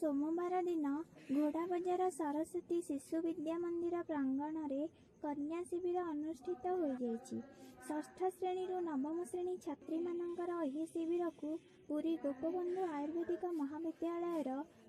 सोमवार दिन घोड़ाबजार सरस्वती शिशु विद्या मंदिर प्रांगण में कन्या शिविर अनुष्ठित हो जाइछि। षष्ठ श्रेणी नवम श्रेणी छात्री मानकर एही शिविर को पुरी गोपबंधु आयुर्वेदिक महाविद्यालय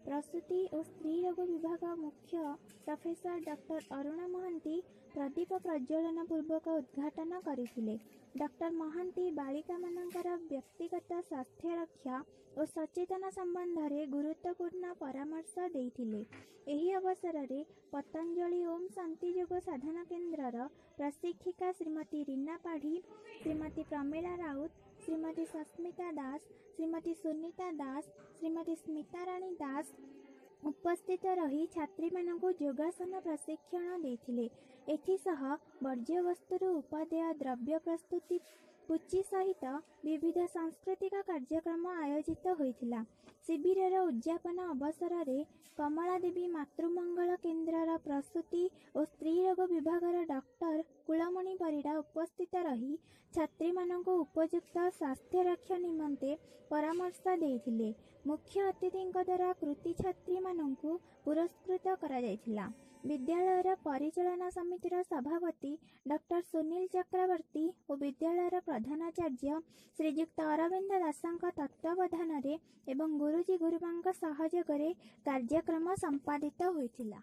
प्रसूति और स्त्री रोग विभाग मुख्य प्रोफेसर डॉक्टर अरुणा महांती प्रदीप प्रज्वलन पूर्वक उद्घाटन करथिले। डॉक्टर महांती बालिका मानकर व्यक्तिगत स्वास्थ्य रक्षा और सचेतन संबंध में गुरुत्वपूर्ण परामर्श देथिले। एही अवसर में पतंजलि ओम शांति योग साधना केन्द्र प्रशिक्षिका श्रीमती रीना पाढ़ी, श्रीमती प्रमीला राउत, श्रीमती सस्मिता दास, श्रीमती सुनीता दास, श्रीमती स्मिता राणी दास उपस्थित रही छात्री मानक योगासन प्रशिक्षण देथिले। एथिसह वर्ज्य वस्तुर उपादेय द्रव्य प्रस्तुति पुची सहित विविध सांस्कृतिक कार्यक्रम आयोजित होइथिला। शिविर उद्यापन अवसर में कमला देवी मातृमंगल केन्द्र प्रसूति और स्त्री रोग विभाग डॉक्टर कुलमणि परिड़ा उपस्थित रही छात्री मानक उपयुक्त स्वास्थ्य रक्षा निमंते परामर्श देथिले। मुख्य अतिथि द्वारा कृति छात्री मानक पुरस्कृत करा जायथिला। विद्यालयर परिचालना समितिर सभापति डॉक्टर सुनील चक्रवर्ती और विद्यालयर प्रधानाचार्य श्रीयुक्त अरविंद दासंक तत्वावधान एवं गुरुजी गुरुमांक सहयोग कार्यक्रम संपादित होइथिला।